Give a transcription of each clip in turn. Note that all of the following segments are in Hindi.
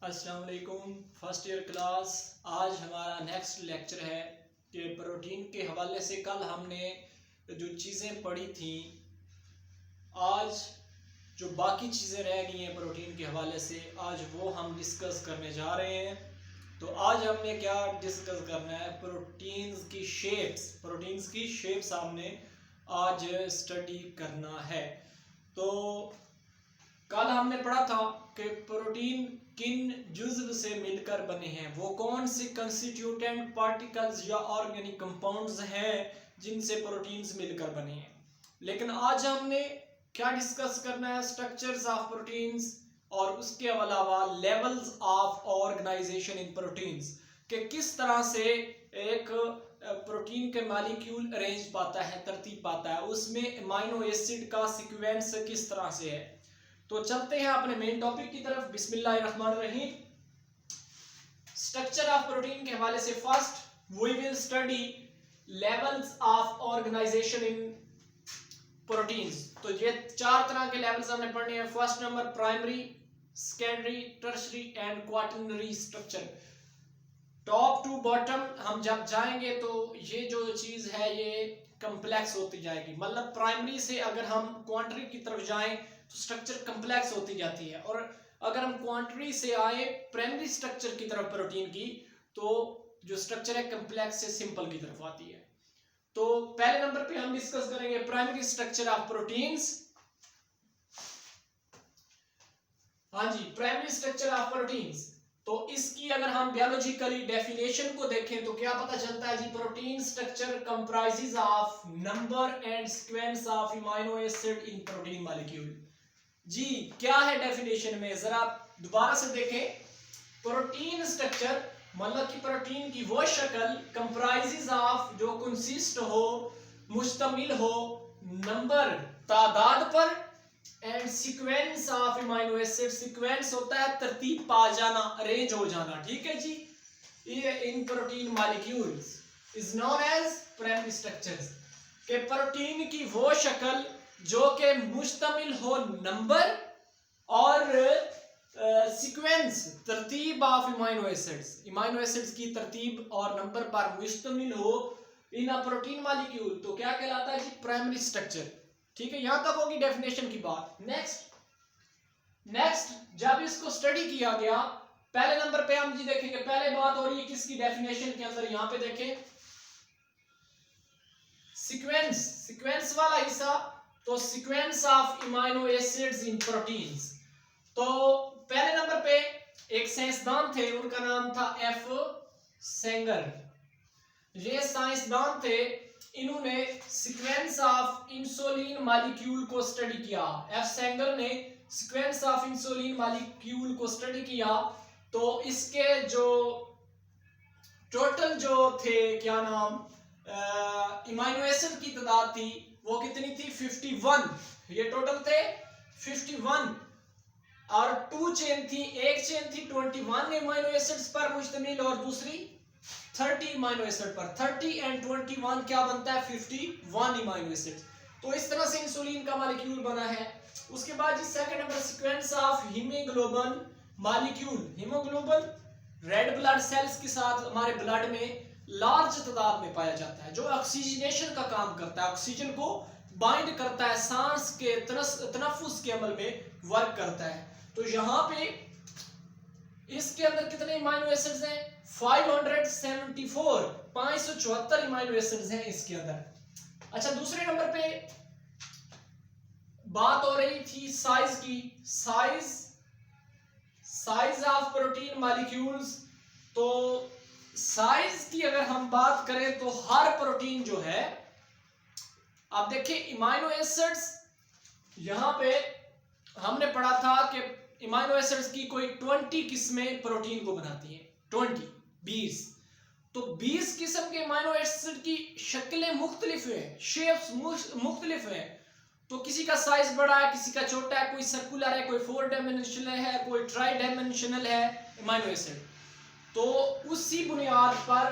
अस्सलाम वालेकुम फर्स्ट ईयर क्लास। आज हमारा नेक्स्ट लेक्चर है कि प्रोटीन के हवाले से कल हमने जो चीज़ें पढ़ी थी, आज जो बाकी चीज़ें रह गई हैं प्रोटीन के हवाले से, आज वो हम डिस्कस करने जा रहे हैं। तो आज हमने क्या डिस्कस करना है, प्रोटीन्स की शेप्स हमने आज स्टडी करना है। तो कल हमने पढ़ा था कि प्रोटीन किन जुज़्व से मिलकर बने हैं, वो कौन से कंस्टिट्यूटेंट पार्टिकल्स या ऑर्गेनिक कंपाउंड्स हैं जिनसे प्रोटीन्स मिलकर बने हैं। लेकिन आज हमने क्या डिस्कस करना है, स्ट्रक्चर्स ऑफ प्रोटीन्स और उसके अलावा levels of organisation in proteins, कि किस तरह से एक प्रोटीन के मॉलिक्यूल अरेंज पाता है, तरतीब पाता है, उसमें अमीनो एसिड का सीक्वेंस किस तरह से है। तो चलते हैं अपने मेन टॉपिक की तरफ। बिस्मिल्लाहिर्रहमानिर्रहीम। स्ट्रक्चर ऑफ प्रोटीन के हवाले से first we will study levels of organisation in proteins. तो ये चार तरह के लेवल्स हमने पढ़ने हैं। First number primary, secondary, tertiary and quaternary structure. Top to bottom हम जब जाएंगे तो ये जो चीज है ये कम्प्लेक्स होती जाएगी। मतलब प्राइमरी से अगर हम क्वाटरनरी की तरफ जाएं तो स्ट्रक्चर कम्प्लेक्स होती जाती है, और अगर हम क्वांटिटी से आए प्राइमरी स्ट्रक्चर की तरफ प्रोटीन की, तो जो स्ट्रक्चर है कम्प्लेक्स से सिंपल की तरफ आती है। तो पहले नंबर पे हम डिस्कस करेंगे प्राइमरी स्ट्रक्चर ऑफ प्रोटीन्स। हाँ जी, प्राइमरी स्ट्रक्चर ऑफ प्रोटीन्स। तो इसकी अगर हम बायोलॉजिकली डेफिनेशन को देखें तो क्या पता चलता है जी, protein structure comprises of number and sequence of amino acid in protein molecule. जी क्या है डेफिनेशन में, जरा दोबारा से देखें। प्रोटीन स्ट्रक्चर मतलब कि प्रोटीन की वो शक्ल कंप्राइजेस ऑफ, जो कंसिस्ट हो, मुश्तमिल हो नंबर तादाद पर, and sequence of amino acid. Sequence होता है तरतीब पा जाना, अरेंज हो जाना, ठीक है जी। ये in protein molecules is known as primary structures. के प्रोटीन की वो शक्ल जो कि मुश्तमिल हो नंबर और सीक्वेंस, तरतीब of amino acids, amino acids की तरतीब और नंबर पर मुश्तमिल हो इन अ प्रोटीन मॉलिक्यूल, तो क्या कहलाता है जी, प्राइमरी स्ट्रक्चर। ठीक है, यहां तक होगी डेफिनेशन की बात। नेक्स्ट जब इसको स्टडी किया गया, पहले नंबर पे हम जी देखेंगे, पहले बात हो रही है किसकी, डेफिनेशन के अंदर। यहां पे देखें सीक्वेंस वाला हिस्सा, तो sequence of amino acids in proteins. तो पहले नंबर पे एक साइंसदान थे, उनका नाम था एफ सेंगर। ये साइंसदान थे, इन्होंने सीक्वेंस ऑफ इंसुलिन मॉलिक्यूल को स्टडी किया। एफ सेंगर ने सीक्वेंस ऑफ इंसुलिन मॉलिक्यूल को स्टडी किया। तो इसके जो टोटल जो थे, क्या नाम, अमीनो एसिड की तादाद थी, वो कितनी थी, 51। ये टोटल थे 51, और टू चेन थी। एक चेन थी 21 अमीनो एसिड्स पर मुश्तमिल और दूसरी 30 अमीनो एसिड पर। 30 एंड 21 क्या बनता है, 51 अमीनो एसिड। तो इस तरह से इंसुलिन का मॉलिक्यूल बना है। उसके बाद second number sequence of haemoglobin molecule. Haemoglobin red blood cells के साथ हमारे ब्लड में लार्ज तादाद में पाया जाता है, जो ऑक्सीजनेशन का काम करता है, ऑक्सीजन को बाइंड करता है, सांस के तनफ्फुस के अमल में वर्क करता है। तो यहाँ पे इसके अंदर कितने अमीनो एसिड्स हैं, 574, 574 अमीनो एसिड्स हैं इसके अंदर। अच्छा, दूसरे नंबर पे बात हो रही थी साइज की। Size of protein molecules. तो साइज की अगर हम बात करें तो हर प्रोटीन जो है, आप देखिए अमीनो एसिड्स, यहां पे हमने पढ़ा था कि अमीनो एसिड्स की कोई 20 किस्में प्रोटीन को बनाती हैं। 20 तो 20 किस्म के अमीनो एसिड की शक्लें मुख्तलिफ हैं, शेप्स मुख्तलिफ हैं। तो किसी का साइज बड़ा है, किसी का छोटा है, कोई सर्कुलर है, कोई 4 डायमेंशनल है, कोई ट्राई डायमेंशनल है अमीनो एसिड। तो उसी बुनियाद पर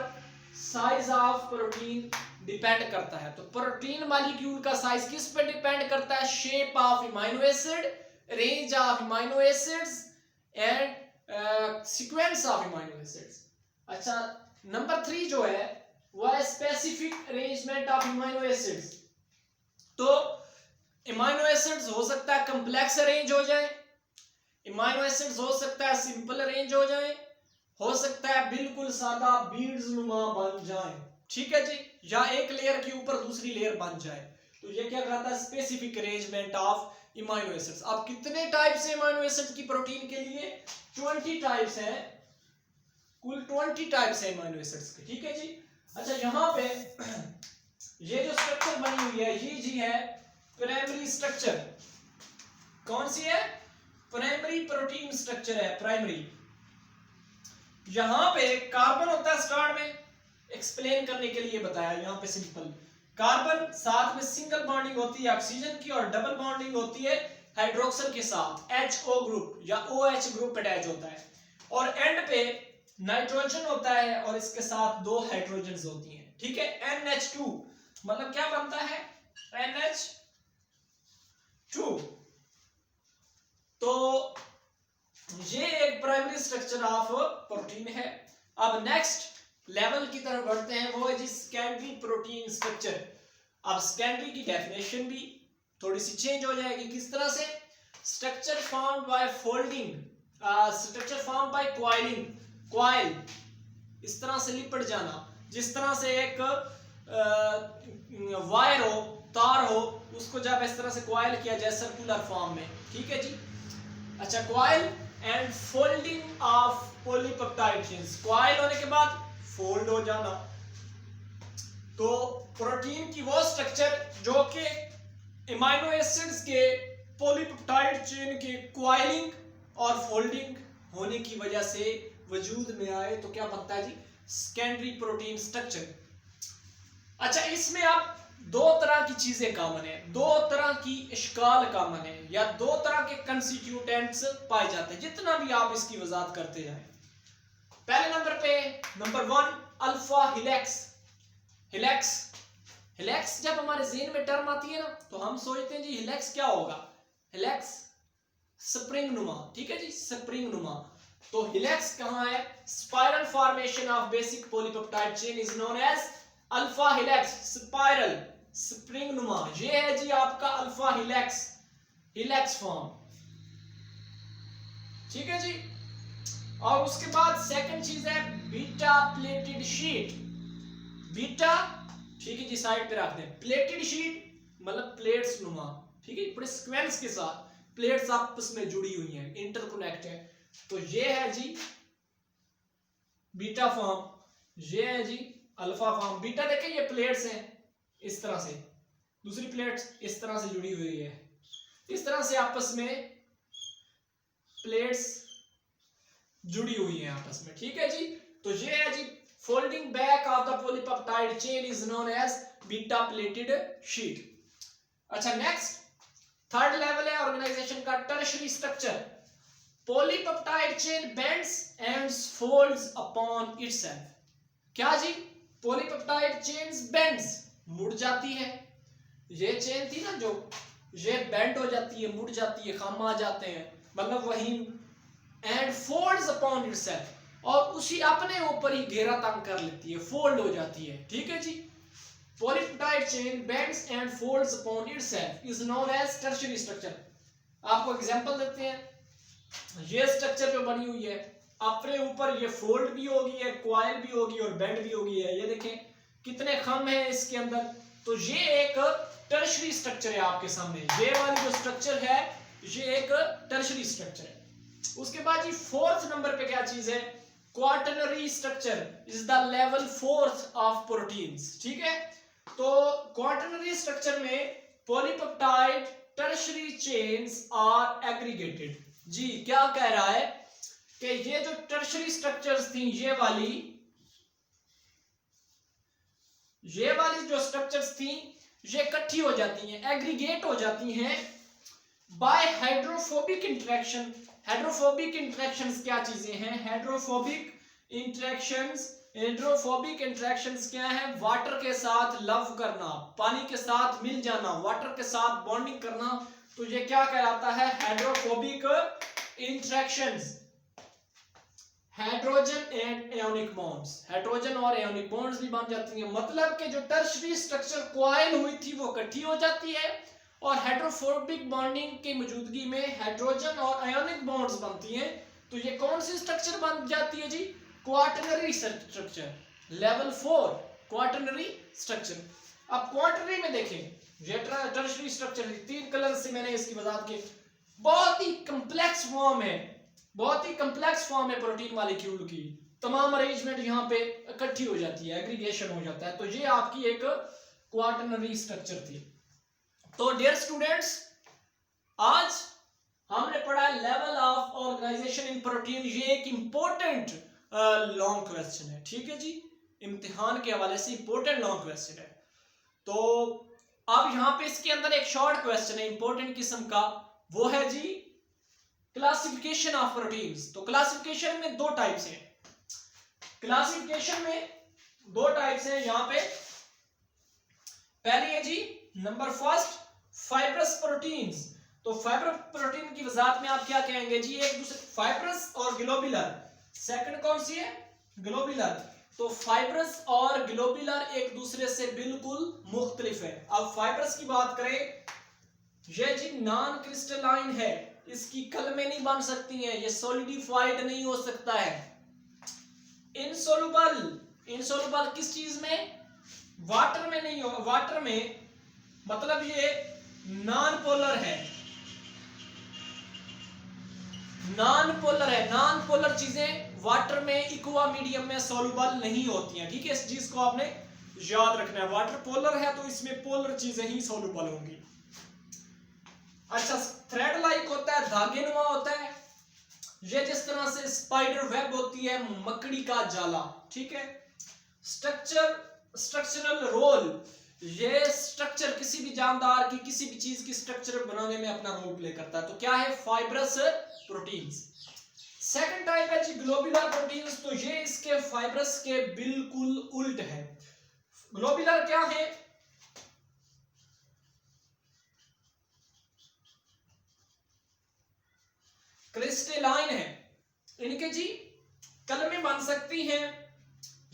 साइज ऑफ प्रोटीन डिपेंड करता है। तो प्रोटीन मॉलिक्यूल का साइज किस पे डिपेंड करता है, shape of amino acid, range of amino acids and sequence of amino acids. अच्छा, नंबर 3 जो है वो है specific arrangement of amino acids. तो अमीनो एसिड्स हो सकता है कॉम्प्लेक्स अरेंज हो जाए, अमीनो एसिड्स हो सकता है सिंपल अरेंज हो जाए, हो सकता है बिल्कुल सादा बीड्स नुमा बन जाए, ठीक है जी, या एक लेयर के ऊपर दूसरी लेयर बन जाए। तो ये क्या कहता है specific arrangement of amino acids. अब कितने टाइप्स है अमीनो एसिड की प्रोटीन के लिए? 20 टाइप्स हैं, कुल 20 टाइप्स है अमीनो एसिड्स के, ठीक है जी। अच्छा, यहाँ पे ये जो स्ट्रक्चर बनी हुई है ये जी है प्राइमरी स्ट्रक्चर। कौन सी है? प्राइमरी प्रोटीन स्ट्रक्चर है, प्राइमरी। यहां पे कार्बन होता है स्टार्ट में, एक्सप्लेन करने के लिए बताया यहां पे सिंपल। कार्बन साथ में सिंगल बॉन्डिंग होती है ऑक्सीजन की और डबल बॉन्डिंग होती है हाइड्रोक्सिल के साथ, HO ग्रुप या OH ग्रुप अटैच होता है। और एंड पे नाइट्रोजन होता है और इसके साथ 2 हाइड्रोजन्स होती हैं, ठीक है। NH2 मतलब क्या बनता है? NH2। तो ये एक प्राइमरी स्ट्रक्चर ऑफ प्रोटीन है। अब नेक्स्ट लेवल की तरफ बढ़ते हैं, वो है जी सेकेंडरी प्रोटीन स्ट्रक्चर। अब सेकेंडरी की डेफिनेशन भी थोड़ी सी चेंज हो जाएगी। किस तरह से? Structure formed by folding, structure formed by coiling, coil इस तरह से लिपट जाना, जिस तरह से एक वायर हो, तार हो, उसको जब इस तरह से कॉइल किया जाए सर्कुलर फॉर्म में, ठीक है जी। अच्छा, coil and folding of polypeptide chains, coil होने के बाद फोल्ड हो जाना। तो प्रोटीन की वो स्ट्रक्चर जो कि अमीनो एसिड्स के पॉलीपेप्टाइड चेन के कॉइलिंग और फोल्डिंग होने की वजह से वजूद में आए, तो क्या बनता है जी? Secondary protein structure. अच्छा, इसमें आप 2 तरह की चीजें कॉमन है, 2 तरह की इश्काल कॉमन है, या 2 तरह के कंस्टिट्यूटेंट्स पाए जाते हैं, जितना भी आप इसकी वजाहत करते जाएं। पहले नंबर पे नंबर 1 अल्फा हिलेक्स। हिलेक्स, हिलेक्स जब हमारे ज़हन में टर्म आती है ना तो हम सोचते हैं जी हिलेक्स क्या होगा? हिलेक्स स्प्रिंग नुमा, ठीक है जी, स्प्रिंग नुमा। तो हिलेक्स कहाँ है? Spiral formation of basic polypeptide chain is known as alpha helix, spiral spring नुमा। ये है जी आपका अल्फा हिलेक्स, हिलेक्स फॉर्म, ठीक है जी। और उसके बाद सेकंड चीज है बीटा प्लेटेड शीट। बीटा, ठीक है जी, साइड पे रख दें। प्लेटेड शीट मतलब प्लेट्स नुमा, ठीक है, पूरे सीक्वेंस के साथ प्लेट्स आपस में जुड़ी हुई हैं, इंटरकनेक्ट है। तो ये है जी बीटा फॉर्म, ये है जी अल्फा फॉर्म। बीटा देखें ये प्लेट्स हैं इस तरह से, दूसरी प्लेट्स इस तरह से जुड़ी हुई है, इस तरह से आपस में प्लेट्स जुड़ी हुई है आपस में, ठीक है जी। तो ये है जी folding back of the polypeptide chain is known as beta pleated sheet. अच्छा, नेक्स्ट थर्ड लेवल है ऑर्गेनाइजेशन का tertiary structure. Polypeptide chain bends and folds upon itself. क्या जी? पॉलीपेप्टाइड चेन्स बेंड्स, मुड़ जाती है। ये चेन थी ना जो, ये बेंड हो जाती है, मुड़ जाती है, खाम आ जाते हैं, मतलब वही। एंड फोल्ड्स अपॉन इटसेल्फ, और उसी अपने ऊपर ही घेरा तंग कर लेती है, फोल्ड हो जाती है, ठीक है जी। Polypeptide chain bends and folds upon itself is known as tertiary structure. आपको एग्जांपल देते हैं, ये स्ट्रक्चर जो बनी हुई है अपने ऊपर ये फोल्ड भी होगी है, कॉइल भी होगी और बेंड भी होगी है। ये देखें कितने खम है इसके अंदर। तो ये एक टर्शियरी स्ट्रक्चर है आपके सामने, ये वाली जो स्ट्रक्चर है ये एक टर्शियरी स्ट्रक्चर है। उसके बाद जी फोर्थ नंबर पे क्या चीज है? Quaternary structure is the level 4th of proteins, ठीक है। तो क्वाटरनरी स्ट्रक्चर में polypeptide tertiary chains are aggregated. जी क्या कह रहा है कि ये जो टर्शियरी स्ट्रक्चर्स थी, ये वाली जो स्ट्रक्चर्स थी ये इकट्ठी हो जाती हैं, एग्रीगेट हो जाती हैं by hydrophobic interaction. Hydrophobic interactions क्या चीजें हैं? हाइड्रोफोबिक इंटरेक्शंस क्या है? वाटर के साथ लव करना, पानी के साथ मिल जाना, वाटर के साथ बॉन्डिंग करना। तो ये क्या कहलाता है? Hydrophobic interactions. Hydrogen and ionic bonds, hydrogen और एयोनिक बॉन्ड्स भी बन जाती हैं। मतलब कि जो टर्शरी स्ट्रक्चर कॉइल हुई थी वो इकट्ठी हो जाती है और हाइड्रोफोबिक बॉन्डिंग की मौजूदगी में हाइड्रोजन और आयोनिक बॉन्ड्स बनती हैं। तो ये कौन सी स्ट्रक्चर बन जाती है जी? Quaternary structure, level 4 quaternary structure. अब क्वाटरनरी में देखें, ये टर्शरी स्ट्रक्चर 3 कलर से मैंने इसकी वजाहत की। बहुत ही कम्प्लेक्स फॉर्म है, बहुत ही कम्प्लेक्स फॉर्म है प्रोटीन मॉलिक्यूल की। तमाम अरेंजमेंट यहाँ पे इकट्ठी हो जाती है, एग्रीगेशन हो जाता है। तो ये आपकी एक क्वाटरनरी स्ट्रक्चर थी। तो डियर स्टूडेंट्स, आज हमने पढ़ा level of organisation in protein. ये एक इंपॉर्टेंट लॉन्ग क्वेश्चन है, ठीक है जी, इम्तिहान के हवाले से इंपॉर्टेंट लॉन्ग क्वेश्चन है। तो अब यहाँ पे इसके अंदर एक शॉर्ट क्वेश्चन है इंपॉर्टेंट किस्म का, वो है जी क्लासिफिकेशन ऑफ प्रोटीन्स। तो क्लासिफिकेशन में 2 टाइप्स हैं, क्लासिफिकेशन में 2 टाइप्स हैं यहाँ पे। पहली है जी नंबर फर्स्ट फाइब्रस प्रोटीन्स। तो फाइब्रस प्रोटीन की वजाहत में आप क्या कहेंगे जी? एक दूसरे फाइब्रस और ग्लोबुलर। सेकंड कौन सी है? ग्लोबुलर। तो फाइब्रस और ग्लोबुलर एक दूसरे से बिल्कुल मुख्तलिफ है। अब फाइब्रस की बात करें, ये जी नॉन क्रिस्टलाइन है, इसकी कलमें नहीं बन सकती हैं, ये सॉलिडिफाइड नहीं हो सकता है। इनसोलुबल, इनसोलुबल किस चीज में? वाटर में नहीं हो, वाटर में मतलब ये नॉन पोलर है, नॉन पोलर है। नॉन पोलर चीजें वाटर में इक्वा मीडियम में सॉल्युबल नहीं होती हैं, ठीक है, इस चीज को आपने याद रखना है। वाटर पोलर है तो इसमें पोलर चीजें ही सॉल्युबल होंगी। अच्छा, थ्रेड लाइक होता है, धागे नुमा होता है, ये जिस तरह से स्पाइडर वेब होती है, मकड़ी का जाला, ठीक है। स्ट्रक्चर, स्ट्रक्चरल रोल, ये स्ट्रक्चर किसी भी जानदार की किसी भी चीज की स्ट्रक्चर बनाने में अपना रोल प्ले करता है। तो क्या है? Fibrous proteins. सेकंड टाइप है जी ग्लोबुलर प्रोटीन्स। तो ये इसके फाइब्रस के बिल्कुल उल्ट है। ग्लोबुलर क्या है? क्रिस्टलाइन है, इनके जी कलमें बन सकती हैं,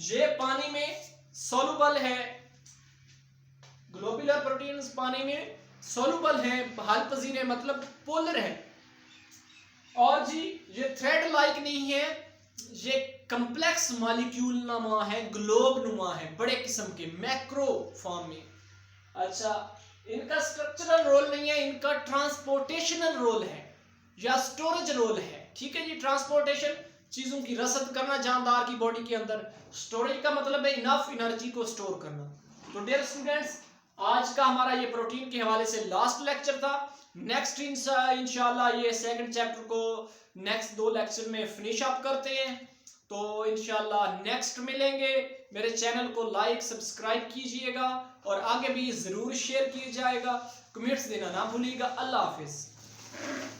ये पानी में सॉल्युबल है। ग्लोबुलर प्रोटीन्स पानी में सॉल्युबल है, हाल पजीर है, मतलब पोलर है। और जी ये थ्रेड लाइक नहीं है, ये कम्प्लेक्स मॉलिक्यूल नुमा है, ग्लोब नुमा है, बड़े किस्म के मैक्रो फॉर्म में। अच्छा, इनका स्ट्रक्चरल रोल नहीं है, इनका ट्रांसपोर्टेशनल रोल है या स्टोरेज रोल है, ठीक है जी। ट्रांसपोर्टेशन, चीजों की रसद करना जानदार की बॉडी के अंदर। स्टोरेज का मतलब है इनफ एनर्जी को स्टोर करना। तो डियर स्टूडेंट्स, आज का हमारा ये प्रोटीन के हवाले से लास्ट लेक्चर था। नेक्स्ट इंशाल्लाह ये सेकंड चैप्टर को नेक्स्ट 2 लेक्चर में फिनिश अप करते हैं। तो इंशाल्लाह नेक्स्ट मिलेंगे। मेरे चैनल को लाइक सब्सक्राइब कीजिएगा और आगे भी जरूर शेयर किया जाएगा। कमेंट्स देना ना भूलिएगा। अल्लाह हाफिज।